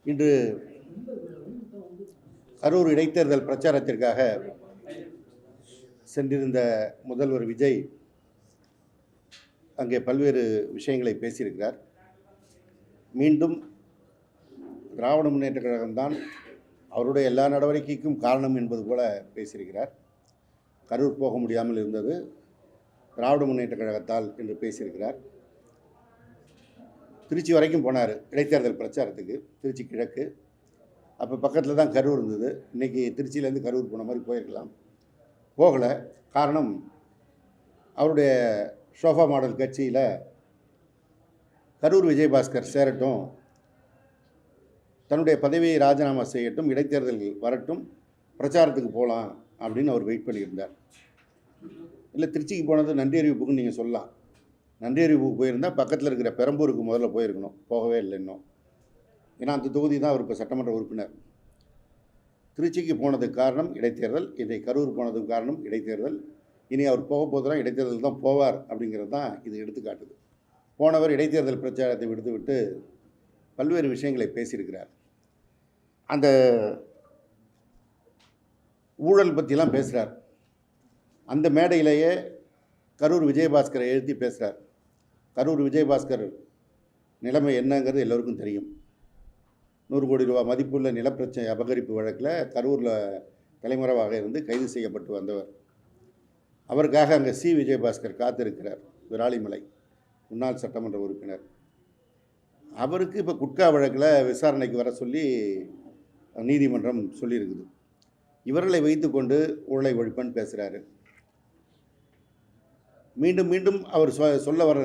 இன்று கரூர் இடைத்தேர்தல் பிரச்சாரத்திற்காக சென்றிருந்த முதல்வர் விஜய் அங்கே பல்வேறு விஷயங்களை பேசியிருக்கிறார். மீண்டும் திராவிட முன்னேற்ற கழகம்தான் அவருடைய எல்லா நடவடிக்கைக்கும் காரணம் என்பது போல பேசியிருக்கிறார். கரூர் போக முடியாமல் இருந்தது திராவிட முன்னேற்ற கழகத்தால் என்று பேசியிருக்கிறார். திருச்சி வரைக்கும் போனார் இடைத்தேர்தல் பிரச்சாரத்துக்கு, திருச்சி கிழக்கு. அப்போ பக்கத்தில் தான் கரூர் இருந்தது. இன்றைக்கி திருச்சியிலேருந்து கரூர் போன மாதிரி போயிருக்கலாம், போகலை. காரணம், அவருடைய ஷோஃபா மாடல் கட்சியில் கரூர் விஜயபாஸ்கர் சேரட்டும், தன்னுடைய பதவியை ராஜினாமா செய்யட்டும், இடைத்தேர்தல் வரட்டும், பிரச்சாரத்துக்கு போகலாம் அப்படின்னு அவர் வெயிட் பண்ணியிருந்தார். இல்லை, திருச்சிக்கு போனது நன்றி அறிவிப்புக்குன்னு நீங்கள் சொல்லலாம். நன்றி அறிவிப்புக்கு போயிருந்தால் பக்கத்தில் இருக்கிற பெரம்பூருக்கு முதல்ல போயிருக்கணும், போகவே இல்லை இன்னும். ஏன்னா அந்த தொகுதி தான் அவர் இப்போ சட்டமன்ற உறுப்பினர். திருச்சிக்கு போனதுக்கு காரணம் இடைத்தேர்தல், இதை கரூர் போனதுக்கு காரணம் இடைத்தேர்தல். இனி அவர் போக போதுதான் இடைத்தேர்தல் தான் போவார் அப்படிங்கிறது தான் இது எடுத்துக்காட்டுது. போனவர் இடைத்தேர்தல் பிரச்சாரத்தை விடுத்துவிட்டு பல்வேறு விஷயங்களை பேசியிருக்கிறார். அந்த ஊழல் பற்றிலாம் பேசுகிறார். அந்த மேடையிலேயே கரூர் விஜயபாஸ்கரை எழுதி பேசுகிறார். கரூர் விஜயபாஸ்கர் நிலைமை என்னங்கிறது எல்லோருக்கும் தெரியும். 100 கோடி ரூபா மதிப்புள்ள நிலப்பிரச்சனை அபகரிப்பு வழக்கில் கரூரில் தலைமறைவாக இருந்து கைது செய்யப்பட்டு வந்தவர். அவருக்காக அங்கே விஜயபாஸ்கர் காத்திருக்கிறார். விராலிமலை முன்னாள் சட்டமன்ற உறுப்பினர். அவருக்கு இப்போ குட்கா வழக்கில் விசாரணைக்கு வர சொல்லி நீதிமன்றம் சொல்லியிருக்குது. இவர்களை வைத்து கொண்டு ஊழலை ஒழிப்பன் பேசுகிறாரு. மீண்டும் மீண்டும் அவர் சொல்ல வர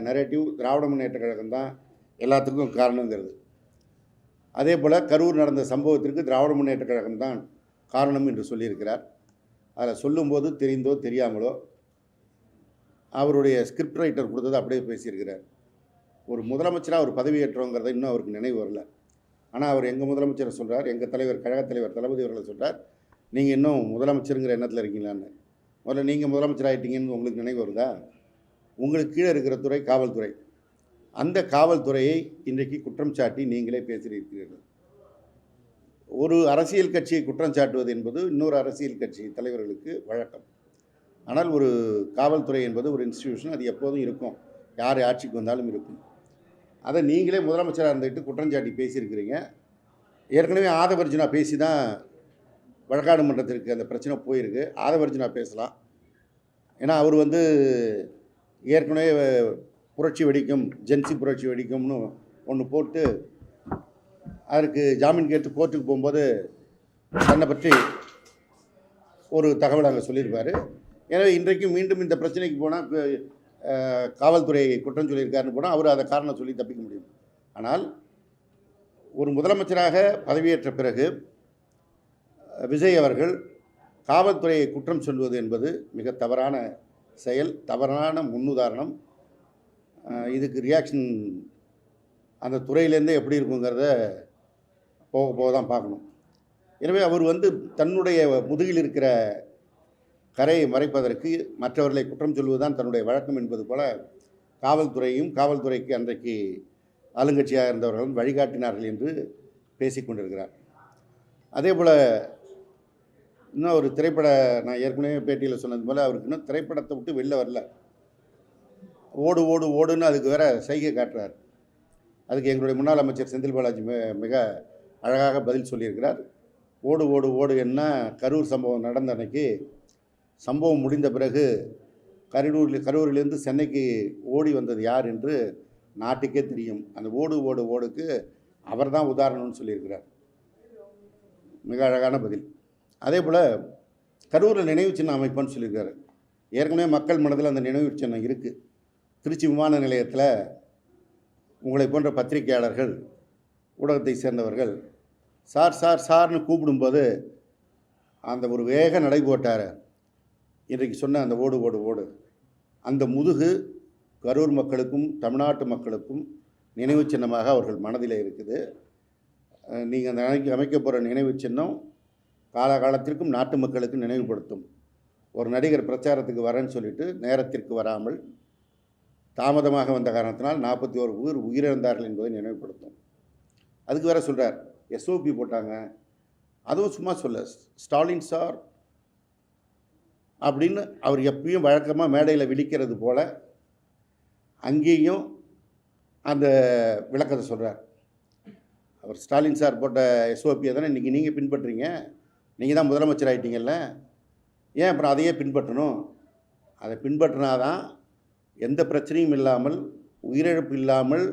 நரேட்டிவ் திராவிட முன்னேற்ற கழகம் தான் எல்லாத்துக்கும் காரணங்கிறது. அதே போல் கரூர் நடந்த சம்பவத்திற்கு திராவிட முன்னேற்ற கழகம் தான் காரணம் என்று சொல்லியிருக்கிறார். அதில் சொல்லும்போது தெரிந்தோ தெரியாமலோ அவருடைய ஸ்கிரிப்ட் ரைட்டர் கொடுத்தது அப்படியே பேசியிருக்கிறார். ஒரு முதலமைச்சராக அவர் பதவியேற்றோங்கிறத இன்னும் அவருக்கு நினைவு வரல. ஆனால் அவர் எங்கள் முதலமைச்சரை சொல்கிறார், எங்கள் தலைவர் கழகத் தலைவர் தளபதி அவர்களை சொல்கிறார், நீங்கள் இன்னும் முதலமைச்சருங்கிற எண்ணத்தில் இருக்கீங்களான்னு. முதல்ல நீங்கள் முதலமைச்சராகிட்டீங்கன்னு உங்களுக்கு நினைவு வருதா? உங்களுக்கு கீழே இருக்கிற துறை காவல்துறை. அந்த காவல்துறையை இன்றைக்கு குற்றம் சாட்டி நீங்களே பேசியிருக்கிறீர்கள். ஒரு அரசியல் கட்சியை குற்றம் சாட்டுவது என்பது இன்னொரு அரசியல் கட்சி தலைவர்களுக்கு வழக்கம். ஆனால் ஒரு காவல்துறை என்பது ஒரு இன்ஸ்டிடியூஷன், அது எப்போதும் இருக்கும், யார் ஆட்சிக்கு வந்தாலும் இருக்கும். அதை நீங்களே முதலமைச்சராக இருந்துட்டு குற்றம் சாட்டி பேசியிருக்கிறீங்க. ஏற்கனவே ஆதவர்ஜுனா பேசி தான் வழக்காடு மன்றத்திற்கு அந்த பிரச்சனை போயிருக்கு. ஆதவர்ஜுனா பேசலாம். ஏன்னா அவர் ஏற்கனவே புரட்சி வெடிக்கும், ஜென்சி புரட்சி வெடிக்கும்னு ஒன்று போட்டு அதற்கு ஜாமீன் கேட்டு கோர்ட்டுக்கு போகும்போது தன்னை பற்றி ஒரு தகவல் அங்கே சொல்லியிருப்பார். எனவே இன்றைக்கு மீண்டும் இந்த பிரச்சனைக்கு போனால் காவல்துறையை குற்றம் சொல்லியிருக்காருன்னு போனால் அவர் அதை காரணம் சொல்லி தப்பிக்க முடியும். ஆனால் ஒரு முதலமைச்சராக பதவியேற்ற பிறகு விஜய் அவர்கள் காவல்துறையை குற்றம் சொல்வது என்பது மிக தவறான செயல், தவறான முன்னுதாரணம். இதுக்கு ரியாக்ஷன் அந்த துறையிலேருந்தே எப்படி இருக்குங்கிறத போக போக தான் பார்க்கணும். எனவே அவர் தன்னுடைய முதுகில் இருக்கிற கரையை மறைப்பதற்கு மற்றவர்களை குற்றம் சொல்வதுதான் தன்னுடைய வழக்கம் என்பது போல காவல்துறையும், காவல்துறைக்கு அன்றைக்கு ஆளுங்கட்சியாக இருந்தவர்களும் வழிகாட்டினார்கள் என்று பேசி கொண்டிருக்கிறார். அதே போல் இன்னும் ஒரு நான் ஏற்கனவே பேட்டியில் சொன்னது போல் அவருக்கு இன்னும் திரைப்படத்தை விட்டு வெளில வரல. ஓடு ஓடு ஓடுன்னு அதுக்கு வேற சைகை காட்டுறார். அதுக்கு எங்களுடைய முன்னாள் அமைச்சர் செந்தில் பாலாஜி மிக அழகாக பதில் சொல்லியிருக்கிறார். ஓடு ஓடு ஓடு என்ன, கரூர் சம்பவம் நடந்த அன்னைக்கு சம்பவம் முடிந்த பிறகு கரூரிலிருந்து சென்னைக்கு ஓடி வந்தது யார் என்று நாட்டுக்கே தெரியும். அந்த ஓடு ஓடு ஓடுக்கு அவர் தான் உதாரணம்னு சொல்லியிருக்கிறார். மிக அழகான பதில். அதே போல் கரூரில் நினைவு சின்னம் அமைப்புன்னு சொல்லியிருக்காரு. ஏற்கனவே மக்கள் மனதில் அந்த நினைவு சின்னம் இருக்குது. திருச்சி விமான நிலையத்தில் உங்களை போன்ற பத்திரிகையாளர்கள், ஊடகத்தை சேர்ந்தவர்கள் சார் சார் சார்னு கூப்பிடும்போது அந்த ஒரு வேக நடை போட்டார். இன்றைக்கு சொன்ன அந்த ஓடு ஓடு ஓடு, அந்த முதுகு கரூர் மக்களுக்கும் தமிழ்நாட்டு மக்களுக்கும் நினைவு சின்னமாக அவர்கள் மனதில் இருக்குது. நீங்கள் அந்த அமைக்க போகிற நினைவு சின்னம் காலகாலத்திற்கும் நாட்டு மக்களுக்கு நினைவுபடுத்தும். ஒரு நடிகர் பிரச்சாரத்துக்கு வரேன்னு சொல்லிட்டு நேரத்திற்கு வராமல் தாமதமாக வந்த காரணத்தினால் 41 பேர் உயிரிழந்தார்கள் என்பதை நினைவுபடுத்தும். அதுக்கு வேற சொல்கிறார் எஸ்ஓபி போட்டாங்க. அதுவும் சும்மா சொல்ல, ஸ்டாலின் சார் அப்படின்னு அவர் எப்பயும் வழக்கமாக மேடையில் விழிக்கிறது போல் அங்கேயும் அந்த விளக்கத்தை சொல்கிறார். அவர் ஸ்டாலின் சார் போட்ட எஸ்ஓபியை தானே இன்றைக்கி நீங்கள் பின்பற்றுறீங்க, நீங்கள் தான் முதலமைச்சர் ஆகிட்டீங்கல்ல, ஏன் அப்புறம் அதையே பின்பற்றணும்? அதை பின்பற்றினாதான் எந்த பிரச்சனையும் இல்லாமல், உயிரிழப்பு இல்லாமல்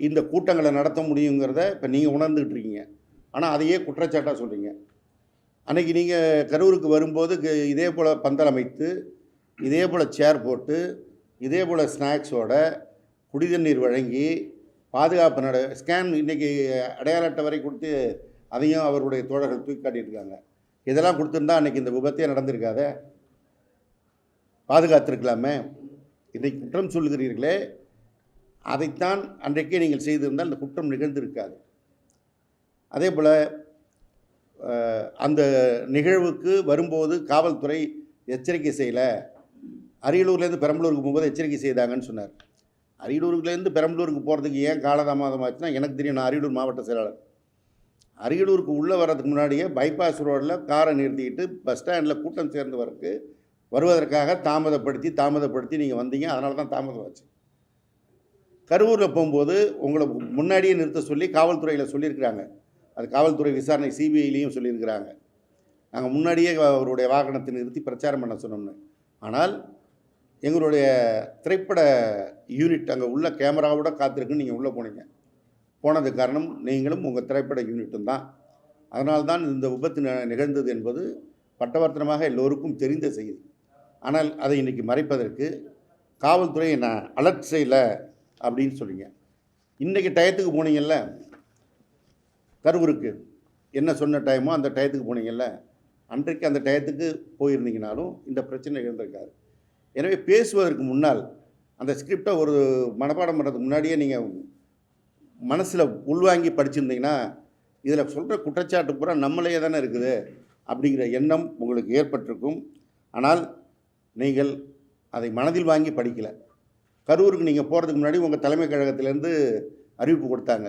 இந்த கூட்டங்களை நடத்த முடியுங்கிறத இப்போ நீங்கள் உணர்ந்துக்கிட்டு இருக்கீங்க. ஆனால் அதையே குற்றச்சாட்டாக சொல்கிறீங்க. அன்றைக்கி நீங்கள் கரூருக்கு வரும்போது இதே போல் பந்தல் அமைத்து, இதே போல் சேர் போட்டு, இதே போல் ஸ்நாக்ஸோட குடிதண்ணீர் வழங்கி, பாதுகாப்பு ஸ்கேன் இன்றைக்கி அடையாள அட்டை வரை கொடுத்து அதையும் அவருடைய தோழர்கள் தூக்கி காட்டியிருக்காங்க. இதெல்லாம் கொடுத்துருந்தா அன்றைக்கி இந்த விபத்தே நடந்திருக்காத, பாதுகாத்திருக்கலாமே. இன்றைக்கு குற்றம் சொல்லுகிறீர்களே, அதைத்தான் அன்றைக்கே நீங்கள் செய்திருந்தால் இந்த குற்றம் நிகழ்ந்திருக்காது. அதே போல் அந்த நிகழ்வுக்கு வரும்போது காவல்துறை எச்சரிக்கை செய்யலை, அரியலூர்லேருந்து பெரம்பலூருக்கு போகும்போது எச்சரிக்கை செய்தாங்கன்னு சொன்னார். அரியலூர்லேருந்து பெரம்பலூருக்கு போகிறதுக்கு ஏன் காலதாமதம் ஆச்சுன்னா எனக்கு தெரியும். நான் அரியலூர் மாவட்ட செயலாளர். அரியலூருக்கு உள்ளே வர்றதுக்கு முன்னாடியே பைபாஸ் ரோடில் காரை நிறுத்திக்கிட்டு பஸ் ஸ்டாண்டில் கூட்டம் சேர்ந்து வருவதற்காக தாமதப்படுத்தி நீங்கள் வந்தீங்க. அதனால தான் தாமதம் ஆச்சு. கரூரில் போகும்போது உங்களை முன்னாடியே நிறுத்த சொல்லி காவல்துறையில் சொல்லியிருக்கிறாங்க. அது காவல்துறை விசாரணை சிபிஐலையும் சொல்லியிருக்கிறாங்க. நாங்கள் முன்னாடியே அவருடைய வாகனத்தை நிறுத்தி பிரச்சாரம் பண்ண சொன்னோம்னு. ஆனால் எங்களுடைய திரைப்பட யூனிட் அங்கே உள்ள கேமராவோட காத்திருக்குன்னு நீங்கள் உள்ளே போனீங்க. போனதுக்கு காரணம் நீங்களும் உங்கள் திரைப்பட யூனிட்டும் தான். அதனால்தான் இந்த விபத்து நிகழ்ந்தது என்பது பட்டவர்த்தனமாக எல்லோருக்கும் தெரிந்த செய்தி. ஆனால் அதை இன்றைக்கி மறைப்பதற்கு காவல்துறை என்ன அலர்ட் செய்யலை அப்படின்னு சொல்லிங்க. இன்றைக்கி டயத்துக்கு போனீங்கல்ல, கரூருக்கு என்ன சொன்ன டைமோ அந்த டயத்துக்கு போனீங்கல்ல, அன்றைக்கு அந்த டயத்துக்கு போயிருந்தீங்கனாலும் இந்த பிரச்சனை நிகழ்ந்திருக்காது. எனவே பேசுவதற்கு முன்னால் அந்த ஸ்கிரிப்டை ஒரு மனப்பாடம் பண்ணுறதுக்கு முன்னாடியே நீங்கள் மனசில் உள்வாங்கி படிச்சிருந்தீங்கன்னா இதில் சொல்கிற குற்றச்சாட்டு பூரா நம்மளையே தானே இருக்குது அப்படிங்கிற எண்ணம் உங்களுக்கு ஏற்பட்டிருக்கும். ஆனால் நீங்கள் அதை மனதில் வாங்கி படிக்கலை. கரூருக்கு நீங்கள் போகிறதுக்கு முன்னாடி உங்கள் தலைமை கழகத்திலேருந்து அறிவிப்பு கொடுத்தாங்க,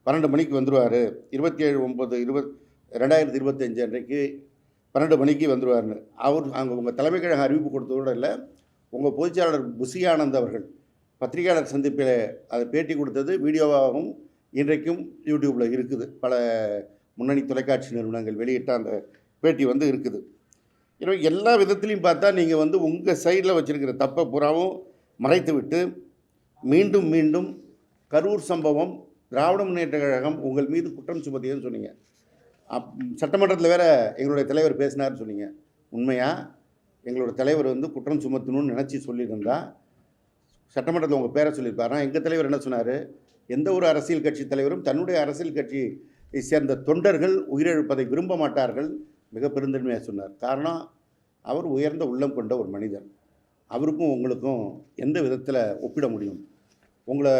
12 மணிக்கு வந்துடுவார், 27/9/2025 அன்றைக்கு 12 மணிக்கு வந்துடுவார்னு. அவர் அங்கே உங்கள் தலைமை கழகம் அறிவிப்பு கொடுத்ததோடு இல்லை, உங்கள் பொதுச்செயலாளர் புஷி ஆனந்த் அவர்கள் பத்திரிகையாளர் சந்திப்பில் அதை பேட்டி கொடுத்தது வீடியோவாகவும் இன்றைக்கும் யூடியூப்பில் இருக்குது. பல முன்னணி தொலைக்காட்சி நிறுவனங்கள் வெளியிட்ட அந்த பேட்டி இருக்குது. எனவே எல்லா விதத்துலையும் பார்த்தா நீங்கள் உங்கள் சைடில் வச்சுருக்கிற தப்பை பூராவும் மறைத்து விட்டு மீண்டும் மீண்டும் கரூர் சம்பவம் திராவிட முன்னேற்ற கழகம் உங்கள் மீது குற்றம் சுமத்தியதுன்னு சொன்னீங்க. சட்டமன்றத்தில் வேறு எங்களுடைய தலைவர் பேசினார்னு சொன்னீங்க. உண்மையாக எங்களோட தலைவர் குற்றம் சுமத்தணும்னு நினச்சி சொல்லியிருந்தா சட்டமன்றத்தில் உங்கள் பேரை சொல்லியிருப்பாருனா, எங்கள் தலைவர் என்ன சொன்னார்? எந்த ஒரு அரசியல் கட்சி தலைவரும் தன்னுடைய அரசியல் கட்சியை சேர்ந்த தொண்டர்கள் உயிரிழப்பதை விரும்ப மாட்டார்கள், மிக பெருந்தன்மையாக சொன்னார். காரணம், அவர் உயர்ந்த உள்ளம் கொண்ட ஒரு மனிதர். அவருக்கும் உங்களுக்கும் எந்த விதத்தில் ஒப்பிட முடியும்? உங்களை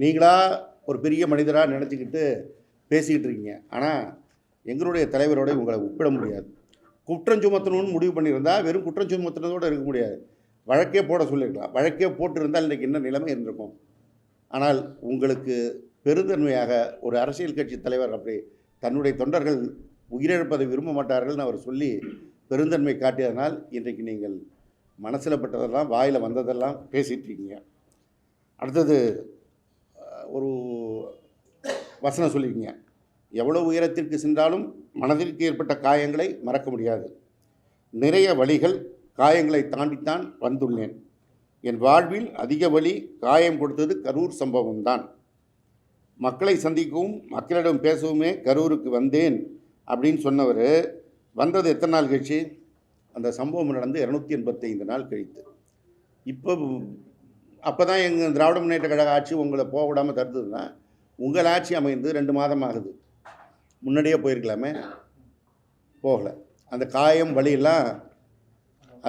நீங்களாக ஒரு பெரிய மனிதராக நினச்சிக்கிட்டு பேசிக்கிட்டு இருக்கீங்க. ஆனால் எங்களுடைய தலைவரோட உங்களை ஒப்பிட முடியாது. குற்றம் சுமத்தணும்னு முடிவு பண்ணியிருந்தால் வெறும் குற்றம் சுமத்துனதோடு இருக்க முடியாது, வழக்கே போட சொல்லியிருக்கலாம். வழக்கே போட்டிருந்தால் இன்றைக்கி என்ன நிலைமை இருந்திருக்கும். ஆனால் உங்களுக்கு பெருந்தன்மையாக ஒரு அரசியல் கட்சி தலைவர் அப்படி தன்னுடைய தொண்டர்கள் உயிரிழப்பதை விரும்ப மாட்டார்கள்னு அவர் சொல்லி பெருந்தன்மை காட்டியதனால் இன்றைக்கு நீங்கள் மனசில் பட்டதெல்லாம் வாயில் வந்ததெல்லாம் பேசிகிட்ருக்கீங்க. அடுத்தது ஒரு வசனம் சொல்லியிருக்கீங்க, எவ்வளோ உயரத்திற்கு சென்றாலும் மனதிற்கு ஏற்பட்ட காயங்களை மறக்க முடியாது. நிறைய வழிகள் காயங்களை தாண்டித்தான் வந்துள்ளேன். என் வாழ்வில் அதிக வழி காயம் கொடுத்தது கரூர் சம்பவம்தான். மக்களை சந்திக்கவும் மக்களிடம் பேசவுமே கரூருக்கு வந்தேன் அப்படின்னு சொன்னவர் வந்தது எத்தனை நாள் கழிச்சு? அந்த சம்பவம் நடந்து 285 நாள் கழித்து. அப்போ தான் எங்கள் திராவிட முன்னேற்ற கழக ஆட்சி உங்களை போக விடாமல் தடுத்ததுன்னா, உங்கள் ஆட்சி அமைந்து 2 மாதம் ஆகுது. முன்னாடியே போயிருக்கலாமே, போகலை. அந்த காயம் வழியெல்லாம்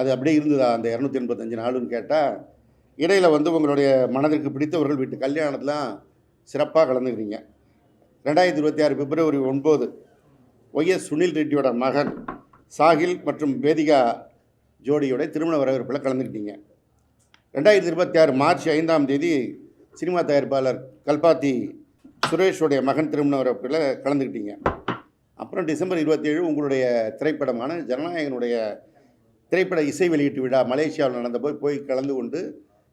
அது அப்படியே இருந்ததா அந்த 285 நாளுன்னு கேட்டால், இடையில் உங்களுடைய மனதிற்கு பிடித்தவர்கள் வீட்டு கல்யாணத்தெலாம் சிறப்பாக கலந்துக்கிறீங்க. 2026 பிப்ரவரி 9 ஒய்எஸ் சுனில் ரெட்டியோட மகன் சாகில் மற்றும் வேதிகா ஜோடியோட திருமண வரவேற்பில் கலந்துக்கிட்டீங்க. 2026 மார்ச் 5ஆம் தேதி சினிமா தயாரிப்பாளர் கல்பாத்தி சுரேஷுடைய மகன் திருமண வரப்பில் கலந்துக்கிட்டீங்க. அப்புறம் டிசம்பர் 27 உங்களுடைய திரைப்படமான ஜனநாயகனுடைய திரைப்பட இசை வெளியீட்டு விழா மலேசியாவில் நடந்தபோது போய் கலந்து கொண்டு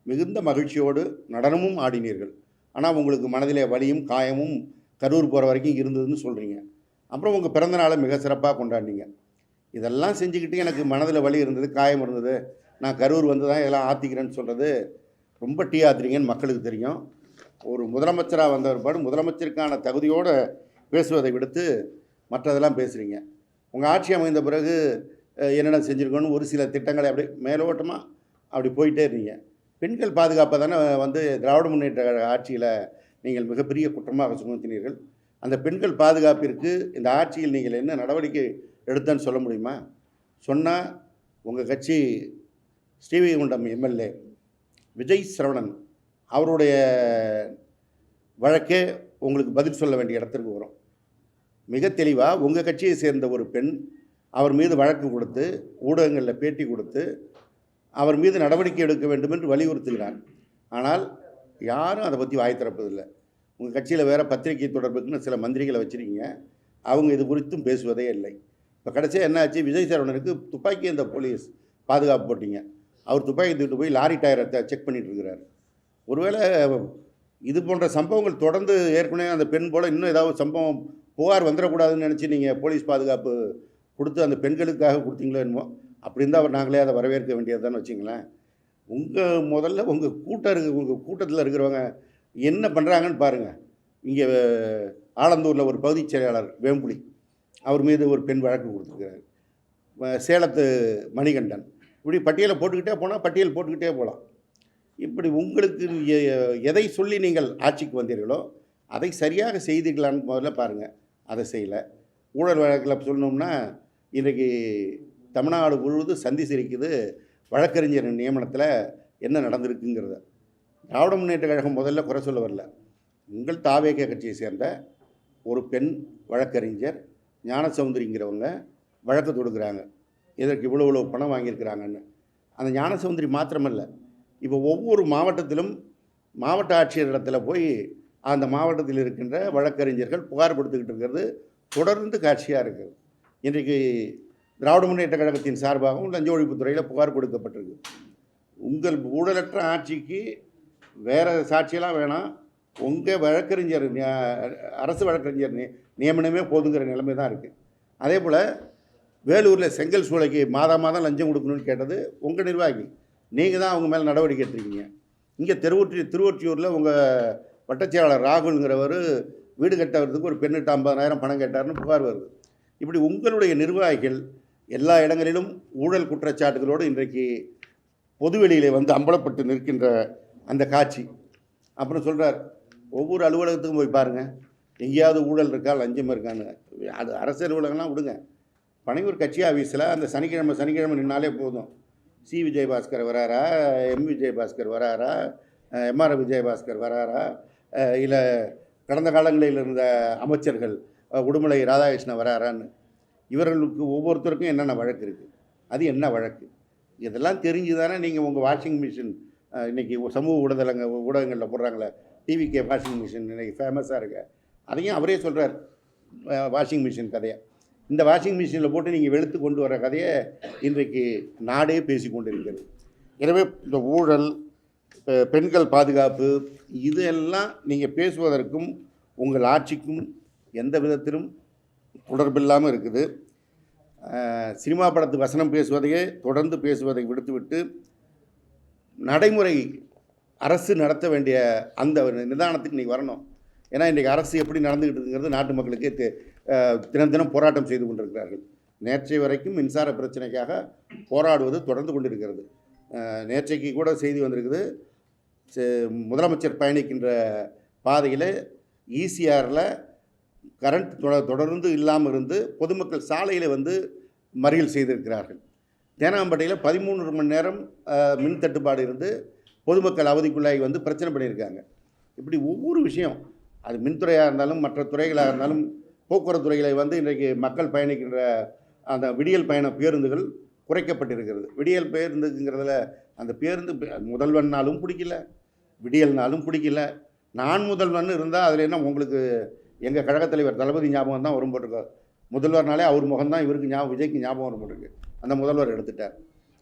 மிகுந்த மகிழ்ச்சியோடு நடனமும் ஆடினீர்கள். ஆனால் உங்களுக்கு மனதிலே வலியும் காயமும் கரூர் போகிற வரைக்கும் இருந்ததுன்னு சொல்கிறீங்க. அப்புறம் உங்கள் பிறந்த நாளை மிக சிறப்பாக கொண்டாடினீங்க. இதெல்லாம் செஞ்சுக்கிட்டு எனக்கு மனதில் வலி இருந்தது, காயம் இருந்தது, நான் கரூர் வந்து தான் இதெல்லாம் ஆற்றிக்கிறேன்னு சொல்கிறது ரொம்ப டீ ஆத்துறீங்கன்னு மக்களுக்கு தெரியும். ஒரு முதலமைச்சராக வந்த ஒருபாடு முதலமைச்சருக்கான தகுதியோடு பேசுவதை விடுத்து மற்றதெல்லாம் பேசுகிறீங்க. உங்கள் ஆட்சி அமைந்த பிறகு என்னென்ன செஞ்சுருக்கோன்னு ஒரு சில திட்டங்களை அப்படி மேலோட்டமாக அப்படி போயிட்டே இருந்தீங்க. பெண்கள் பாதுகாப்பை தானே வந்து திராவிட முன்னேற்ற கழக ஆட்சியில் நீங்கள் மிகப்பெரிய குற்றமாக சுமத்தினீர்கள். அந்த பெண்கள் பாதுகாப்பிற்கு இந்த ஆட்சியில் நீங்கள் என்ன நடவடிக்கை எடுத்தேன்னு சொல்ல முடியுமா? சொன்னால் உங்கள் கட்சி ஸ்ரீவைகுண்டம் எம்எல்ஏ விஜய் சரவணன் அவருடைய வழக்கே உங்களுக்கு பதில் சொல்ல வேண்டிய இடத்திற்கு வரும். மிக தெளிவாக உங்கள் கட்சியை சேர்ந்த ஒரு பெண் அவர் மீது வழக்கு கொடுத்து ஊடகங்களில் பேட்டி கொடுத்து அவர் மீது நடவடிக்கை எடுக்க வேண்டும் என்று வலியுறுத்துகிறார். ஆனால் யாரும் அதை பற்றி வாய் திறப்பதில்லை. உங்கள் கட்சியில் வேறு பத்திரிகை தொடர்புக்குன்னு சில மந்திரிகளை வச்சுருக்கீங்க, அவங்க இது குறித்தும் பேசுவதே இல்லை. இப்போ கடைசியாக என்ன ஆச்சு? விஜய் சரவணனுக்கு துப்பாக்கி அந்த போலீஸ் பாதுகாப்பு போட்டிங்க. அவர் துப்பாக்கி தூக்கிட்டு போய் லாரி டயரை செக் பண்ணிகிட்டு இருக்கிறார். ஒருவேளை இது போன்ற சம்பவங்கள் தொடர்ந்து ஏற்கனவே அந்த பெண் போல் இன்னும் ஏதாவது சம்பவம் புகார் வந்துடக்கூடாதுன்னு நினச்சி நீங்கள் போலீஸ் பாதுகாப்பு கொடுத்து அந்த பெண்களுக்காக கொடுத்தீங்களோ என்னமோ. அப்படி இருந்தால் அவர் நாங்களே அதை வரவேற்க வேண்டியதுதான்னு வச்சிங்களேன். முதல்ல உங்கள் கூட்டத்தில் இருக்கிறவங்க என்ன பண்ணுறாங்கன்னு பாருங்கள். இங்கே ஆலந்தூரில் ஒரு பகுதிச் செயலாளர் வேம்புலி அவர் மீது ஒரு பெண் வழக்கு கொடுத்துருக்கிறார். சேலத்து மணிகண்டன், இப்படி பட்டியலை போட்டுக்கிட்டே போகலாம். இப்படி உங்களுக்கு எதை சொல்லி நீங்கள் ஆட்சிக்கு வந்தீர்களோ அதை சரியாக செய்தீர்களான்னு முதல்ல பாருங்கள். அதை செய்யலை. ஊழல் வழக்கில் சொல்லணும்னா இன்றைக்கி தமிழ்நாடு முழுவதும் சந்தி சிரிக்குது வழக்கறிஞர் நியமனத்தில் என்ன நடந்திருக்குங்கிறத. திராவிட முன்னேற்ற கழகம் முதல்ல குறை சொல்ல வரல. உங்கள் தாவேக கட்சியை சேர்ந்த ஒரு பெண் வழக்கறிஞர் ஞானசௌந்தரிங்கிறவங்க வழக்கு தொடுக்கிறாங்க. இதற்கு இவ்வளோ பணம் வாங்கியிருக்கிறாங்கன்னு. அந்த ஞானசௌந்தரி மாத்திரமல்ல, இப்போ ஒவ்வொரு மாவட்டத்திலும் மாவட்ட ஆட்சியரிடத்தில் போய் அந்த மாவட்டத்தில் இருக்கின்ற வழக்கறிஞர்கள் புகார் கொடுத்துக்கிட்டு இருக்கிறது தொடர்ந்து காட்சியாக இருக்குது. இன்றைக்கு திராவிட முன்னேற்ற கழகத்தின் சார்பாகவும் லஞ்ச ஒழிப்புத்துறையில் புகார் கொடுக்கப்பட்டிருக்கு. உங்கள் ஊழலற்ற ஆட்சிக்கு வேறு சாட்சியெல்லாம் வேணாம், உங்கள் வழக்கறிஞர் அரசு வழக்கறிஞர் நியமனமே போதுங்கிற நிலைமை தான் இருக்குது. அதே போல் வேலூரில் செங்கல் சூளைக்கு மாதம் லஞ்சம் கொடுக்கணும்னு கேட்டது உங்கள் நிர்வாகி. நீங்கள் தான் அவங்க மேலே நடவடிக்கை எடுத்துருக்கீங்க. இங்கே திருவொற்றியூரில் உங்கள் வட்டச்செயலாளர் ராகுல்ங்கிறவர் வீடு கட்டுறதுக்கு ஒரு பெண்ணிட்ட 50,000 பணம் கேட்டார்னு புகார் வருது. இப்படி உங்களுடைய நிர்வாகிகள் எல்லா இடங்களிலும் ஊழல் குற்றச்சாட்டுகளோடு இன்றைக்கு பொதுவெளியில் வந்து அம்பலப்பட்டு நிற்கின்ற அந்த காட்சி. அப்புறம் சொல்கிறார், ஒவ்வொரு அலுவலகத்துக்கும் போய் பாருங்கள், எங்கேயாவது ஊழல் இருக்கா, லஞ்சம் இருக்கான்னு. அது அரசு அலுவலகம்லாம் விடுங்க, பனையூர் கட்சி ஆஃபீஸில் அந்த சனிக்கிழமை நின்னாலே போதும். சி விஜயபாஸ்கர் வராரா, எம் விஜயபாஸ்கர் வராரா, எம்ஆர் விஜயபாஸ்கர் வராரா, இல்லை கடந்த காலங்களில் இருந்த அமைச்சர்கள் உடுமலை ராதாகிருஷ்ணன் வராரான்னு. இவர்களுக்கு ஒவ்வொருத்தருக்கும் என்னென்ன வழக்கு இருக்குது, அது என்ன வழக்கு, இதெல்லாம் தெரிஞ்சு தானே நீங்கள் உங்கள் வாஷிங் மிஷின் இன்றைக்கி சமூக ஊடகங்களில் போடுறாங்களே, டிவிகே வாஷிங் மிஷின் இன்றைக்கி ஃபேமஸாக இருக்கு. அதையும் அவரே சொல்கிறார் வாஷிங் மிஷின் கதையை. இந்த வாஷிங் மிஷினில் போட்டு நீங்கள் வெளுத்து கொண்டு வர கதையை இன்றைக்கு நாடே பேசி கொண்டு இருக்கிறது. எனவே இந்த ஊழல், பெண்கள் பாதுகாப்பு, இதெல்லாம் நீங்கள் பேசுவதற்கும் உங்கள் ஆட்சிக்கும் எந்த விதத்திலும் தொடர்பில்லாமல் இருக்குது. சினிமா படத்து வசனம் பேசுவதையே தொடர்ந்து பேசுவதை விடுத்துவிட்டு நடைமுறை அரசு நடத்த வேண்டிய அந்த நிதானத்துக்கு நீங்கள் வரணும். ஏன்னா இன்றைக்கி அரசு எப்படி நடந்துக்கிட்டுங்கிறது நாட்டு மக்களுக்கே தினம் போராட்டம் செய்து கொண்டிருக்கிறார்கள். நேற்றைய வரைக்கும் மின்சார பிரச்சனைக்காக போராடுவது தொடர்ந்து கொண்டிருக்கிறது. நேற்றைக்கு கூட செய்தி வந்திருக்குது, முதலமைச்சர் பயணிக்கின்ற பாதையில் ஈசிஆரில் கரண்ட் தொடர்ந்து இல்லாமல் இருந்து பொதுமக்கள் சாலையில் வந்து மறியல் செய்திருக்கிறார்கள். தேனாம்பேட்டையில் 13 மணி நேரம் மின் தட்டுப்பாடு இருந்து பொதுமக்கள் அவதிக்குள்ளாகி வந்து பிரச்சனை பண்ணியிருக்காங்க. இப்படி ஒவ்வொரு விஷயம், அது மின்துறையாக இருந்தாலும் மற்ற துறைகளாக இருந்தாலும், போக்குவரத்து துறைகளை வந்து இன்றைக்கு மக்கள் பயணிக்கின்ற அந்த விடியல் பயண பேருந்துகள் குறைக்கப்பட்டிருக்கிறது. விடியல் பேருந்துங்கிறதுல அந்த பேருந்து முதல்வன்னாலும் பிடிக்கல, விடியல்னாலும் பிடிக்கல, நான் முதல்வன் இருந்தால் அதில் என்ன உங்களுக்கு எங்கள் கழகத் தலைவர் தளபதி ஞாபகம் தான் வரும் போட்டிருக்கார். முதல்வர்னாலே அவர் முகம்தான் இவருக்கு ஞாபகம், விஜய்க்கு ஞாபகம் வரும் போட்டிருக்கு. அந்த முதல்வர் எடுத்துட்டார்.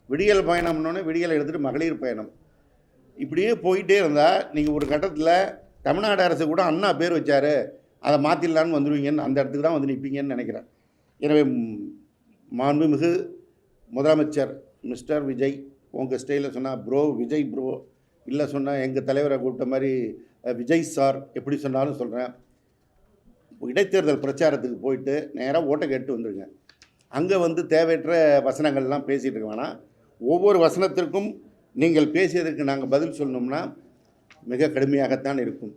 விடியல் பயணம்னோடனே விடியலை எடுத்துகிட்டு மகளிர் பயணம். இப்படியே போயிட்டே இருந்தால் நீங்கள் ஒரு கட்டத்தில் தமிழ்நாடு அரசு கூட அண்ணா பேர் வச்சார், அதை மாற்றிடலான்னு வந்துடுவீங்கன்னு அந்த இடத்துக்கு தான் வந்து நிற்பீங்கன்னு நினைக்கிறேன். எனவே மாண்புமிகு முதலமைச்சர் மிஸ்டர் விஜய், உங்கள் ஸ்டைலில் சொன்னால் ப்ரோ விஜய் ப்ரோ, இல்லை சொன்னால் எங்கள் தலைவரை கூப்பிட்ட மாதிரி விஜய் சார், எப்படி சொன்னாலும் சொல்கிறேன். இடைத்தேர்தல் பிரச்சாரத்துக்கு போயிட்டு நேராக ஓட்டை கேட்டு வந்துடுங்க. அங்கே வந்து தேவையற்ற வசனங்கள்லாம் பேசிகிட்டு இருக்க வேணாம். ஒவ்வொரு வசனத்திற்கும் நீங்கள் பேசியதற்கு நாங்கள் பதில் சொல்லணும்னா மிக கடுமையாகத்தான் இருக்கும்.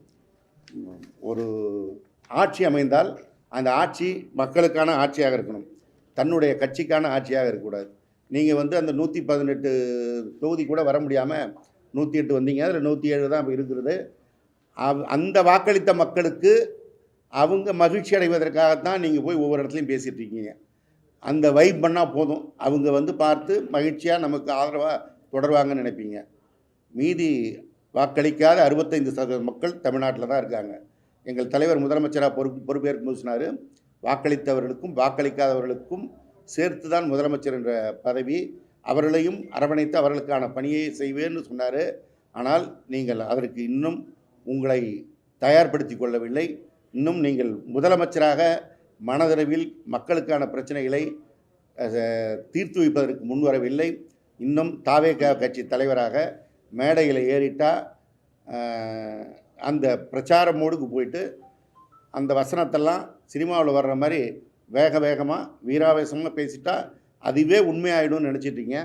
ஒரு ஆட்சி அமைந்தால் அந்த ஆட்சி மக்களுக்கான ஆட்சியாக இருக்கணும், தன்னுடைய கட்சிக்கான ஆட்சியாக இருக்கக்கூடாது. நீங்கள் வந்து அந்த 118 தொகுதி கூட வர முடியாமல் 108 வந்தீங்க, அதில் 107 தான் இருக்கிறது. அந்த வாக்களித்த மக்களுக்கு அவங்க மகிழ்ச்சி அடைவதற்காகத்தான் நீங்கள் போய் ஒவ்வொரு இடத்துலையும் பேசிகிட்டு இருக்கீங்க. அந்த வைப் பண்ணால் போதும், அவங்க வந்து பார்த்து மகிழ்ச்சியாக நமக்கு ஆதரவாக தொடர்வாங்கன்னு நினைப்பீங்க. மீதி வாக்களிக்காத 65% மக்கள் தமிழ்நாட்டில் தான் இருக்காங்க. எங்கள் தலைவர் முதலமைச்சராக பொறுப்பேற்கும் போது சொன்னார், வாக்களித்தவர்களுக்கும் வாக்களிக்காதவர்களுக்கும் சேர்த்து தான் முதலமைச்சர் என்ற பதவி, அவர்களையும் அரவணைத்து அவர்களுக்கான பணியை செய்வேன்னு சொன்னார். ஆனால் நீங்கள் அதற்கு இன்னும் உங்களை தயார்படுத்தி கொள்ளவில்லை. இன்னும் நீங்கள் முதலமைச்சராக மனதளவில் மக்களுக்கான பிரச்சனைகளை தீர்த்து வைப்பதற்கு முன்வரவில்லை. இன்னும் தாவேகா கட்சி தலைவராக மேடையில் ஏறிட்டால் அந்த பிரச்சார மோடுக்கு போயிட்டு அந்த வசனத்தெல்லாம் சினிமாவில் வர்ற மாதிரி வேகமாக வீராவேசமாக பேசிட்டா அதுவே உண்மையாயிடும்னு நினச்சிட்ருங்க.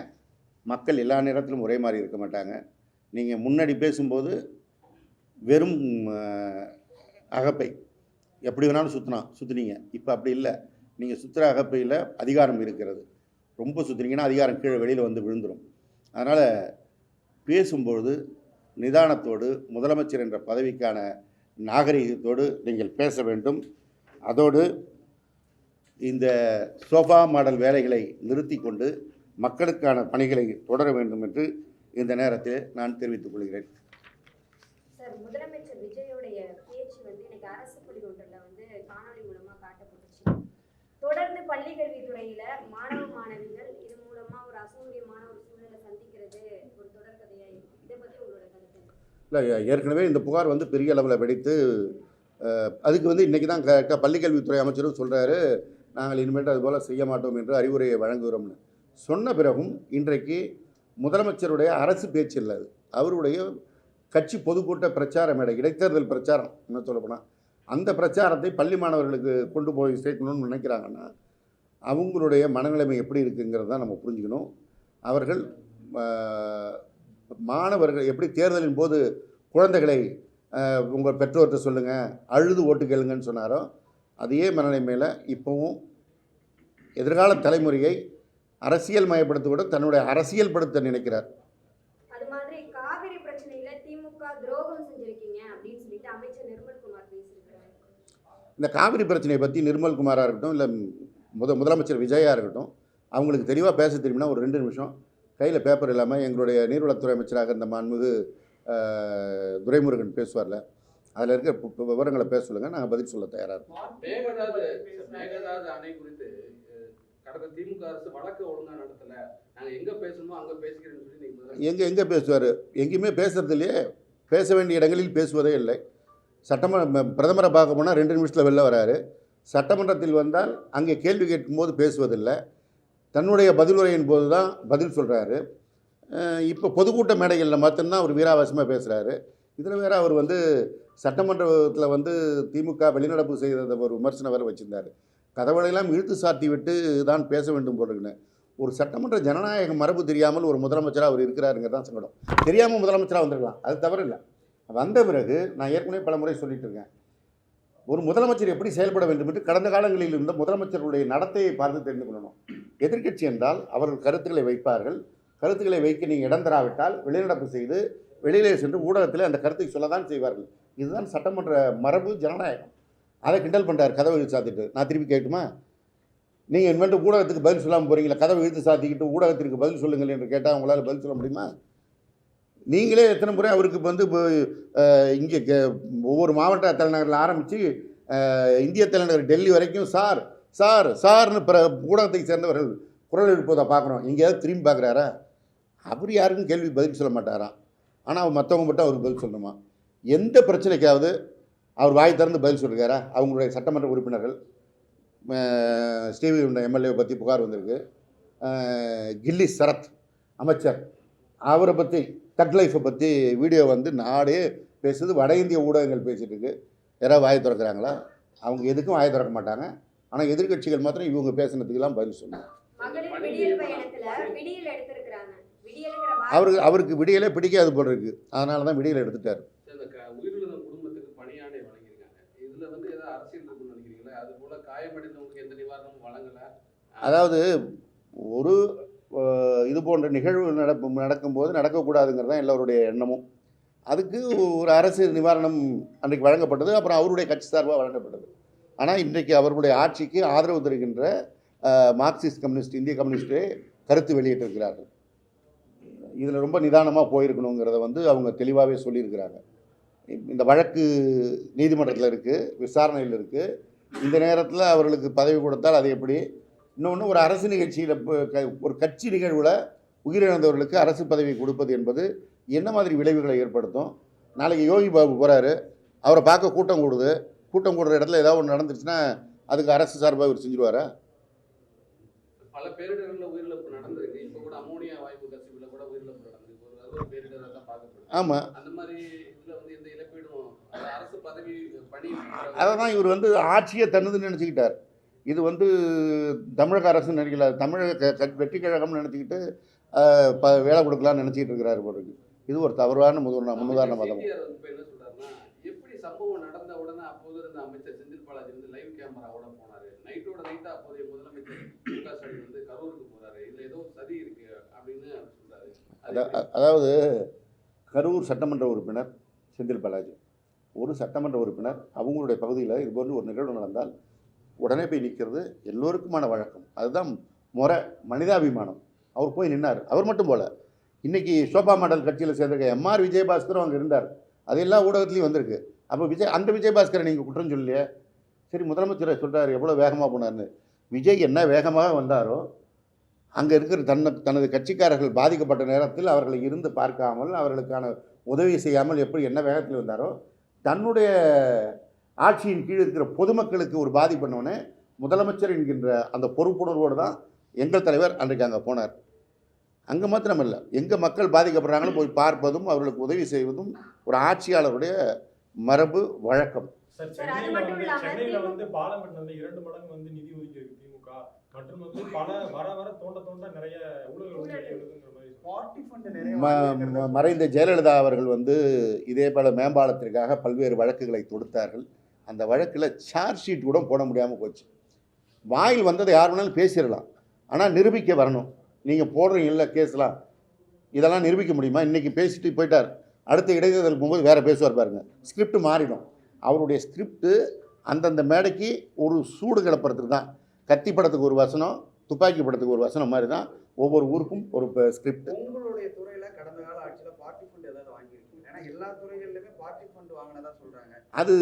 மக்கள் எல்லா நேரத்திலும் ஒரே மாதிரி இருக்க மாட்டாங்க. நீங்கள் முன்னாடி பேசும்போது வெறும் அகப்பை எப்படி வேணாலும் சுற்றுனீங்க. இப்போ அப்படி இல்லை. நீங்கள் சுற்றுற அகப்பையில் அதிகாரம் இருக்கிறது. ரொம்ப சுற்றுனீங்கன்னா அதிகாரம் கீழே வெளியில் வந்து விழுந்துடும். அதனால் பேசும்பொழுது நிதானத்தோடு, முதலமைச்சர் என்ற பதவிக்கான நாகரிகத்தோடு நீங்கள் பேச வேண்டும். அதோடு இந்த சோஃபா மாடல் வேலைகளை நிறுத்தி கொண்டு மக்களுக்கான பணிகளை தொடர வேண்டும் என்று இந்த நேரத்தில் நான் தெரிவித்துக் கொள்கிறேன். சார், முதலமைச்சர் விஜயோடைய பேச்சு வந்து இன்னைக்கு அரசு பள்ளி ஒன்றில் வந்து காணொலி மூலமாக காட்டப்பட்டுச்சு. தொடர்ந்து பள்ளி கல்வித்துறையில் மாணவ மாணவிகள் இது மூலமாக ஒரு அசௌகரியமான ஒரு சூழ்நிலை சந்திக்கிறது ஒரு தொடர்கதையாக இருக்கும். இதை பற்றி உங்களோட கருத்து? இல்லை, ஏற்கனவே இந்த புகார் வந்து பெரிய அளவில் வெடித்து அதுக்கு வந்து இன்றைக்கி தான் பள்ளிக்கல்வித்துறை அமைச்சரும் சொல்கிறாரு, நாங்கள் இனிமேட்டு அதுபோல் செய்ய மாட்டோம் என்று அறிவுரையை வழங்குகிறோம்னு சொன்ன பிறகும் இன்றைக்கு முதலமைச்சருடைய அரசு பேச்சு இல்லை, அது அவருடைய கட்சி பொதுக்கூட்ட பிரச்சார மேடை, இடைத்தேர்தல் பிரச்சாரம் என்ன சொல்லப்போனால், அந்த பிரச்சாரத்தை பள்ளி மாணவர்களுக்கு கொண்டு போய் சேர்க்கணும்னு நினைக்கிறாங்கன்னா அவங்களுடைய மனநிலைமை எப்படி இருக்குங்கிறது தான் நம்ம புரிஞ்சுக்கணும். அவர்கள் மாணவர்கள் எப்படி தேர்தலின் போது குழந்தைகளை உங்கள் பெற்றோர்கிட்ட சொல்லுங்கள், அழுது ஓட்டு கேளுங்கன்னு சொன்னாரோ அதே மனநிலைமையில் இப்போவும் எதிர்கால தலைமுறையை அரசியல் மயப்படுத்த கூட தன்னுடைய அரசியல் படுத்த நினைக்கிறார். அது மாதிரி காவிரி பிரச்சனையில திமுக துரோகம் செஞ்சிருக்கீங்க அப்படின்னு சொல்லிட்டு அமைச்சர் நிர்மல்குமார் பேசியிருக்காரு. இந்த காவிரி பிரச்சனையை பற்றி நிர்மல்குமாராக இருக்கட்டும், இல்லை முதலமைச்சர் விஜயாக இருக்கட்டும், அவங்களுக்கு தெளிவாக பேச தெரியும்னா ஒரு 2 நிமிஷம் கையில் பேப்பர் இல்லாமல் எங்களுடைய நீர்வளத்துறை அமைச்சராக இருந்த மாண்புமிகு துரைமுருகன் பேசுவார்ல, அதில் இருக்க விவரங்களை பேச சொல்லுங்கள், நாங்கள் பதில் சொல்ல தயாராக இருக்கோம். மேகதாது அணை குறித்து கடந்த திமுக அரசு வழக்கு ஒழுங்காக நடத்தலை, நாங்கள் எங்கே பேசணுமோ அங்கே பேசிக்கிறேன்னு சொல்லி எங்கே பேசுவார்? எங்கேயுமே பேசுறது இல்லையே. பேச வேண்டிய இடங்களில் பேசுவதே இல்லை. பிரதமரை பார்க்க போனால் 2 நிமிஷத்தில் வெளில வராரு. சட்டமன்றத்தில் வந்தால் அங்கே கேள்வி கேட்கும்போது பேசுவதில்லை. தன்னுடைய பதிலுரையின் போது தான் பதில் சொல்கிறாரு. இப்போ பொதுக்கூட்ட மேடைகளில் மட்டும்தான் அவர் வீராவாசமாக பேசுகிறாரு. இதில் வேறு அவர் வந்து சட்டமன்றத்தில் வந்து திமுக வெளிநடப்பு செய்த ஒரு விமர்சனம் வேறு வச்சுருந்தார். கதவுளையெல்லாம் இழுத்து சாத்தி விட்டு தான் பேச வேண்டும் போடுறதுன்னு. ஒரு சட்டமன்ற ஜனநாயக மரபு தெரியாமல் ஒரு முதலமைச்சராக அவர் இருக்கிறாருங்கிறது தான் சங்கடம். தெரியாமல் முதலமைச்சராக வந்துருக்கலாம், அது தவறு இல்லை. வந்த பிறகு நான் ஏற்கனவே பல முறை சொல்லிட்டு இருக்கேன், ஒரு முதலமைச்சர் எப்படி செயல்பட வேண்டும் என்று கடந்த காலங்களில் இருந்த முதலமைச்சருடைய நடத்தையை பார்த்து தெரிந்து கொள்ளணும். எதிர்க்கட்சி என்றால் அவர்கள் கருத்துக்களை வைப்பார்கள். கருத்துக்களை வைக்க நீங்கள் இடம் தராவிட்டால் வெளிநடப்பு செய்து வெளியிலே சென்று ஊடகத்தில் அந்த கருத்தை சொல்லதான் செய்வார்கள். இதுதான் சட்டமன்ற மரபு, ஜனநாயகம். அதை கிண்டல் பண்ணுறார் கதவை இழுத்து சாத்திட்டு. நான் திருப்பி கேட்குமா? நீங்கள் இனிமேட்டு ஊடகத்துக்கு பதில் சொல்லாமல் போகிறீங்களா? கதவை இழுத்து சாத்திக்கிட்டு ஊடகத்திற்கு பதில் சொல்லுங்கள் என்று கேட்டால் உங்களால் பதில் சொல்ல முடியுமா? நீங்களே எத்தனை முறை அவருக்கு வந்து இங்கே ஒவ்வொரு மாவட்ட தலைநகரில் ஆரம்பித்து இந்திய தலைநகர் டெல்லி வரைக்கும் சார் சார் சார்னு ஊடகத்தை சேர்ந்தவர்கள் குரல் எழுப்பதை பார்க்குறோம். எங்கேயாவது திரும்பி பார்க்குறாரா? அவர் யாருக்கும் கேள்வி பதில் சொல்ல மாட்டாராம். ஆனால் அவர் மற்றவங்க மட்டும் அவருக்கு பதில் சொல்லணுமா? எந்த பிரச்சனைக்காவது அவர் வாய் திறந்து பதில் சொல்லிருக்காரா? அவங்களுடைய சட்டமன்ற உறுப்பினர்கள் ஸ்ரீவிகுண்ட எம்எல்ஏவை பற்றி புகார் வந்திருக்கு. கில்லி சரத் அமைச்சர் அவரை பற்றி தக் லைஃப்பை பற்றி வீடியோ வந்து நாடே பேசுது. வட இந்திய ஊடகங்கள் பேசிகிட்டு இருக்கு. யாராவது வாயை திறக்கிறாங்களா? அவங்க எதுக்கும் வாயை திறக்க மாட்டாங்க. ஆனால் எதிர்கட்சிகள் மாத்திரம் இவங்க பேசுனதுக்கெல்லாம் பதில் சொன்னாங்க. அவருக்கு விடியலே பிடிக்காது போல இருக்கு. அதனால தான் விடியல் எடுத்துட்டார். உயிரிழந்த குடும்பத்துக்கு பணியாணை வழங்கியிருக்காங்க. இதில் வந்து ஏதாவது அரசியல் இருக்குன்னு நினைக்கிறீங்களா? அது போல காயமடைந்தவங்களுக்கு எந்த நிவாரணமும் வழங்கலை. அதாவது ஒரு இது போன்ற நிகழ்வு நடக்கும்போது நடக்கக்கூடாதுங்கிறது தான் எல்லோருடைய எண்ணமும். அதுக்கு ஒரு அரசு நிவாரணம் அன்றைக்கு வழங்கப்பட்டது. அப்புறம் அவருடைய கட்சி சார்பாக வழங்கப்பட்டது. ஆனால் இன்றைக்கு அவர்களுடைய ஆட்சிக்கு ஆதரவு தருகின்ற மார்க்சிஸ்ட் கம்யூனிஸ்ட், இந்திய கம்யூனிஸ்டே கருத்து வெளியிட்டிருக்கிறார்கள். இதில் ரொம்ப நிதானமாக போயிருக்கணுங்கிறத வந்து அவங்க தெளிவாகவே சொல்லியிருக்கிறாங்க. இந்த வழக்கு நீதிமன்றத்தில் இருக்குது, விசாரணையில் இருக்குது. இந்த நேரத்தில் அவர்களுக்கு பதவி கொடுத்தால் அது எப்படி? இன்னொன்று, ஒரு அரசு நிகழ்ச்சியில் ஒரு கட்சி நிகழ்வில் உயிரிழந்தவர்களுக்கு அரசு பதவி கொடுப்பது என்பது என்ன மாதிரி விளைவுகளை ஏற்படுத்தும்? நாளைக்கு யோகி பாபு போகிறாரு, அவரை பார்க்க கூட்டம் கூடுது. கூட்டம் கூடுற இடத்துல ஏதாவது ஒன்று நடந்துச்சுன்னா அதுக்கு அரசு சார்பாக இவர் செஞ்சுருவாரா? பல பேரிடர்களில் உயிரிழப்பு நடந்திருக்கு. இப்போ கூட அமோனியா வாயு கசிவில் கூட உயிரிழப்பு நடந்திருக்கு. ஒரு பேரிடராக தான் பார்க்கப்படுது. ஆமாம், அந்த மாதிரி இதில் வந்து எந்த இழப்பீடும் அரசு பதவி பணி அதை தான் இவர் வந்து ஆட்சியை தன்னுதுன்னு நினச்சிக்கிட்டார். இது வந்து தமிழக அரசு நினைக்கல, தமிழக வெற்றி கழகம்னு நினச்சிக்கிட்டு வேலை கொடுக்கலான்னு நினச்சிக்கிட்டு இருக்கிறாரு போருக்கு. இது ஒரு தவறான முன்னுதாரண மதம். இப்போ என்ன சொல்றாருன்னா, எப்படி சம்பவம் நடந்த உடனே அப்போது இருந்த அமைச்சர் செந்தில் பாலாஜி வந்து லைவ் கேமராவோட போனாரு. நைட்டோட நைட்டா அப்போதைய முதலமைச்சர் மு.க. ஸ்டாலின் வந்து கரூருக்கு போறாரு. இதுல ஏதோ சதி இருக்கு அப்படின்னு சொல்றாரு. அதாவது கரூர் சட்டமன்ற உறுப்பினர் செந்தில் பாலாஜி ஒரு சட்டமன்ற உறுப்பினர், அவங்களுடைய பகுதியில் இது போன்று ஒரு நிகழ்வு நடந்தால் உடனே போய் நிற்கிறது எல்லோருக்குமான வழக்கம். அதுதான் முறை, மனிதாபிமானம். அவர் போய் நின்னார். அவர் மட்டும் போல, இன்றைக்கி சோபா மாடல் கட்சியில் சேர்ந்திருக்க எம்ஆர் விஜயபாஸ்கரும் அங்கே இருந்தார். அது எல்லா ஊடகத்துலேயும் வந்திருக்கு. அப்போ அந்த விஜயபாஸ்கரை நீங்கள் குற்றம் சொல்லலையே. சரி, முதலமைச்சரை சொல்கிறார் எவ்வளோ வேகமாக போனார்னு. விஜய் என்ன வேகமாக வந்தாரோ, அங்கே இருக்கிற தனது கட்சிக்காரர்கள் பாதிக்கப்பட்ட நேரத்தில் அவர்களை இருந்து பார்க்காமல், அவர்களுக்கான உதவி செய்யாமல் எப்படி என்ன வேகத்தில் வந்தாரோ, தன்னுடைய ஆட்சியின் கீழ் இருக்கிற பொதுமக்களுக்கு ஒரு பாதிப்பு பண்ணோன்னே முதலமைச்சர் என்கின்ற அந்த பொறுப்புணர்வோடு தான் எங்கள் தலைவர் அன்றைக்கு அங்கே போனார். அங்கே மாத்திரமல்ல, எங்கே மக்கள் பாதிக்கப்படுறாங்களோ போய் பார்ப்பதும் அவர்களுக்கு உதவி செய்வதும் ஒரு ஆட்சியாளருடைய மரபு வழக்கம். சென்னையில் வந்து பாலம் கட்டினது 2 மடங்கு வந்து நிதி ஒதுக்கி இருக்கு திமுக. மற்றும் வந்து பல வர தோண்ட நிறைய மறைந்த ஜெயலலிதா அவர்கள் வந்து இதே போல மேம்பாலத்திற்காக பல்வேறு வழக்குகளை தொடுத்தார்கள். அந்த வழக்கில் சார்ஜ் ஷீட் கூட போட முடியாமல் போச்சு. வாயில் வந்ததை யார் வேணாலும் பேசிடலாம், ஆனால் நிரூபிக்க வரணும். நீங்கள் போடுறீங்கல்ல கேஸ்லாம், இதெல்லாம் நிரூபிக்க முடியுமா? இன்றைக்கி பேசிட்டு போயிட்டார், அடுத்த இடைத்தேர்தல் போகும்போது வேறு பேசுவார் பாருங்க. ஸ்கிரிப்ட் மாறிடும். அவருடைய ஸ்கிரிப்டு அந்தந்த மேடைக்கு ஒரு சூடு கிளப்புறதுக்கு தான். கத்தி படத்துக்கு ஒரு வசனம், துப்பாக்கி படத்துக்கு ஒரு வசனம் மாதிரி தான் ஒவ்வொரு ஊருக்கும் ஒரு ஸ்கிரிப்ட். உங்களுடைய துறையில் கடந்த கால ஆட்சியில் பார்ட்டி ஃபண்ட் ஏதாவது வாங்கியிருக்கீங்க? ஏன்னா எல்லா துறைகளிலுமே பார்ட்டி ஃபண்ட் வாங்கினதா சொல்கிறாங்க. அது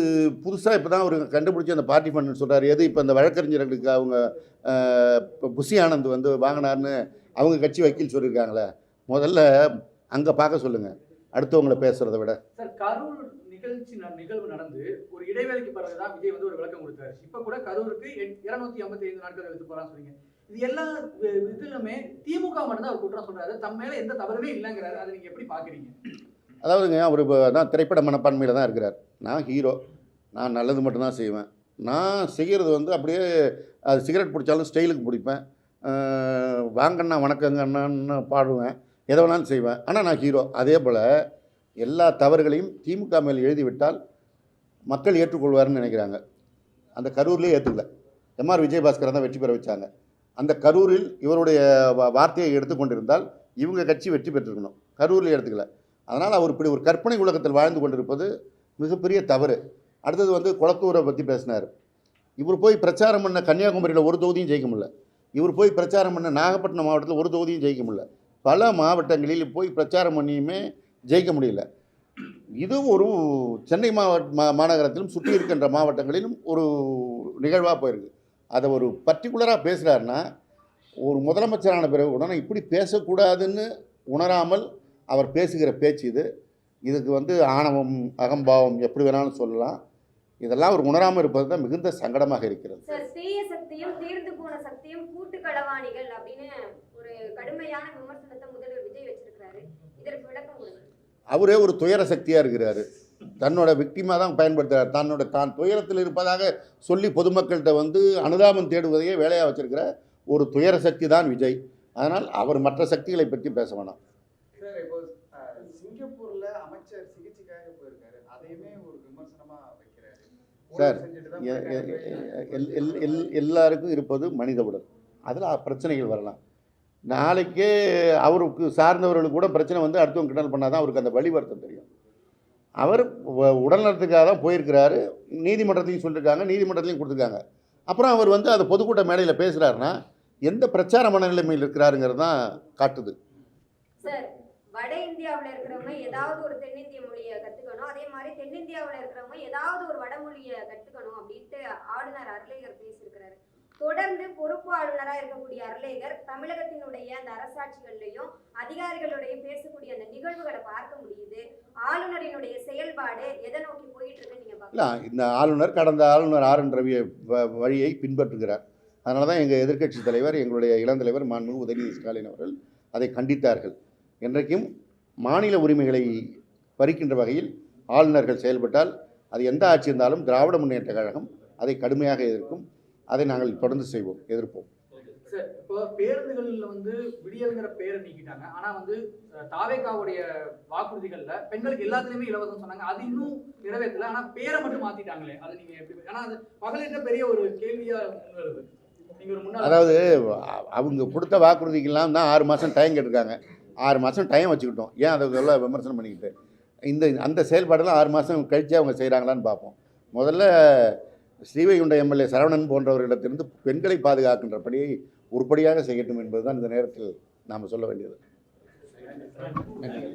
புதுசாக இப்போ தான் அவர் கண்டுபிடிச்சி அந்த பார்ட்டி ஃபண்டுன்னு சொல்கிறார். எது இப்போ இந்த வழக்கறிஞர்களுக்கு அவங்க புஷி ஆனந்த் வந்து வாங்கினார்னு அவங்க கட்சி வக்கீல் சொல்லியிருக்காங்களே, முதல்ல அங்கே பார்க்க சொல்லுங்கள் அடுத்தவங்களை பேசுகிறத விட. சார், கரூர் நிகழ்வு நடந்து ஒரு இடைவேளைக்கு பிறகுதான் விஜய் வந்து ஒரு விளக்கம் கொடுத்தாரு. இப்போ கூட கரூருக்கு 255 நாட்கள் எடுத்து போகிறான்னு சொன்னீங்க. இது எல்லா இதுலுமே திமுக மட்டும்தான் அவர் குற்றம் சொல்கிறாரு, தம் மேலே எந்த தவறுமே இல்லைங்கிறாரு. அதை நீங்கள் எப்படி பார்க்குறீங்க? அதாவதுங்க, அவர் தான் திரைப்பட மனப்பான்மையில் தான் இருக்கிறார். நான் ஹீரோ, நான் நல்லது மட்டும்தான் செய்வேன். நான் செய்கிறது வந்து அப்படியே அது சிகரெட் பிடிச்சாலும் ஸ்டைலுக்கு பிடிப்பேன், வாங்கண்ணா வணக்கங்கண்ணான்னு பாடுவேன், எதை வேணாலும் செய்வேன். ஆனால் நான் ஹீரோ. அதே போல் எல்லா தவறுகளையும் திமுக மேல் எழுதிவிட்டால் மக்கள் ஏற்றுக்கொள்வார்னு நினைக்கிறாங்க. அந்த கரூர்லேயே ஏற்றுக்கல. எம்ஆர் விஜயபாஸ்கரை தான் வெற்றி பெற வச்சாங்க. அந்த கரூரில் இவருடைய வார்த்தையை எடுத்துக்கொண்டிருந்தால் இவங்க கட்சி வெற்றி பெற்றிருக்கணும். கரூரில் எடுத்துக்கல. அதனால் அவர் இப்படி ஒரு கற்பனை உலகத்தில் வாழ்ந்து கொண்டிருப்பது மிகப்பெரிய தவறு. அடுத்தது வந்து குளத்தூரை பற்றி பேசினார். இவர் போய் பிரச்சாரம் பண்ண கன்னியாகுமரியில் ஒரு தொகுதியும் ஜெயிக்க முடியல. இவர் போய் பிரச்சாரம் பண்ண நாகப்பட்டினம் மாவட்டத்தில் ஒரு தொகுதியும் ஜெயிக்க முடியல. பல மாவட்டங்களில் போய் பிரச்சாரம் பண்ணியுமே ஜெயிக்க முடியல. இது ஒரு சென்னை மாநகரத்திலும் சுற்றி இருக்கின்ற மாவட்டங்களிலும் ஒரு நிகழ்வாக போயிருக்கு. அதை ஒரு பர்டிகுலராக பேசுகிறாருன்னா, ஒரு முதலமைச்சரான பிறகு கூட நான் இப்படி பேசக்கூடாதுன்னு உணராமல் அவர் பேசுகிற பேச்சு இது. இதுக்கு வந்து ஆணவம், அகம்பாவம் எப்படி வேணாலும் சொல்லலாம். இதெல்லாம் அவர் உணராமல் இருப்பது தான் மிகுந்த சங்கடமாக இருக்கிறது. சார், தீய சக்தியும் தீர்ந்து போன சக்தியும் கூட்டு களவாணிகள் அப்படின்னு ஒரு கடுமையான விமர்சனத்தை முதல்வர் விஜய் வச்சிருக்கிறாரு. இதற்கு விளக்கம் கொடுங்க. அவரே ஒரு துயர சக்தியாக இருக்கிறாரு. தன்னோட விக்டிமாக தான் பயன்படுத்துகிறார். தான் துயரத்தில் இருப்பதாக சொல்லி பொதுமக்கள்கிட்ட வந்து அனுதாபம் தேடுவதையே வேலையாக வச்சிருக்கிற ஒரு துயர சக்தி தான் விஜய். அதனால் அவர் மற்ற சக்திகளை பற்றி பேச வேணாம். சார், இப்போ சிங்கப்பூர்ல அமைச்சர் சிகிச்சைக்காக போயிருக்காரு, அதையுமே ஒரு விமர்சனமா வைக்கிறாரு. சார், செஞ்சுட்டு தான் எல்லாருக்கும் இருப்பது மனித உடல். அதில் பிரச்சனைகள் வரலாம். நாளைக்கே அவருக்கு சார்ந்தவர்களுக்கு கூட பிரச்சனை வந்து அடுத்தவங்க கிண்டல் பண்ணால் தான் அவருக்கு அந்த வழி வருத்தம் தெரியும். அவர் உடல்நலத்துக்காக தான் போயிருக்கிறாரு. நீதிமன்றத்தையும் சொல்லியிருக்காங்க, நீதிமன்றத்தையும் கொடுத்துருக்காங்க. அப்புறம் அவர் வந்து அதை பொதுக்கூட்ட மேடையில் பேசுகிறாருன்னா எந்த பிரச்சார மனநிலைமையில் இருக்கிறாருங்கிறது தான் காட்டுது. சார், வட இந்தியாவில் இருக்கிறவங்க ஏதாவது ஒரு தென்னிந்திய மொழியை கற்றுக்கணும், அதே மாதிரி தென்னிந்தியாவில் இருக்கிறவங்க ஏதாவது ஒரு வடமொழியை கற்றுக்கணும் அப்படின்ட்டு ஆளுநர் அருளேகர் பேசியிருக்கிறாரு. தொடர்ந்து பொறுப்பு ஆளுநராக இருக்கக்கூடிய அருளேகர் தமிழகத்தினுடைய அந்த அரசாட்சிகள்லையும் அதிகாரிகளோடையும் பேசக்கூடிய அந்த நிகழ்வுகளை பார்க்க முடியுது. ஆளுநரினுடைய செயல்பாடு எதை நோக்கி போயிட்டு இருக்குன்னு நீங்க பார்க்கலாம். இந்த ஆளுநர் கடந்த ஆளுநர் ஆர் என் ரவி வழியை பின்பற்றுகிறார். அதனால தான் எங்கள் எதிர்க்கட்சி தலைவர், எங்களுடைய இளந்தலைவர் மாண்புமிகு உதயநிதி ஸ்டாலின் அவர்கள் அதை கண்டித்தார்கள். என்றைக்கும் மாநில உரிமைகளை பறிக்கின்ற வகையில் ஆளுநர்கள் செயல்பட்டால் அது எந்த ஆட்சி இருந்தாலும் திராவிட முன்னேற்ற கழகம் அதை கடுமையாக எதிர்க்கும். அதை நாங்கள் தொடர்ந்து செய்வோம், எதிர்ப்போம். சார், இப்போ பேருந்துகள்ல வந்து விடியல்ங்கிற பேரை நீக்கிட்டாங்க. ஆனா வந்து தாவேகாவுடைய வாக்குறுதிகள்ல பெண்களுக்கு எல்லாத்துலயுமே இலவசம் சொன்னாங்க. அது இன்னும் நிறைவேற்றல. ஆனா பேரை மட்டும் மாத்திட்டாங்களே, அது நீங்க எப்படி? ஆனா அது மகளிர்கிட்ட பெரிய ஒரு கேள்வியா வருது. நீங்க ஒரு முன்னாள், அதாவது அவங்க கொடுத்த வாக்குறுதிக்கெல்லாம் தான் 6 மாதம் டைம் கேட்டிருக்காங்க. 6 மாதம் டைம் வச்சுக்கிட்டோம். ஏன் அதை எல்லாம் விமர்சனம் பண்ணிக்கிட்டு அந்த செயல்பாடெல்லாம் 6 மாதம் கழித்து அவங்க செய்கிறாங்களான்னு பார்ப்போம். முதல்ல ஸ்ரீவைகுண்ட எம்எல்ஏ சரவணன் போன்றவர்களிடத்திலிருந்து பெண்களை பாதுகாக்கின்றபடியை உருப்படியாக செய்யட்டும் என்பதுதான் இந்த நேரத்தில் நாம் சொல்ல வேண்டியது. நன்றி.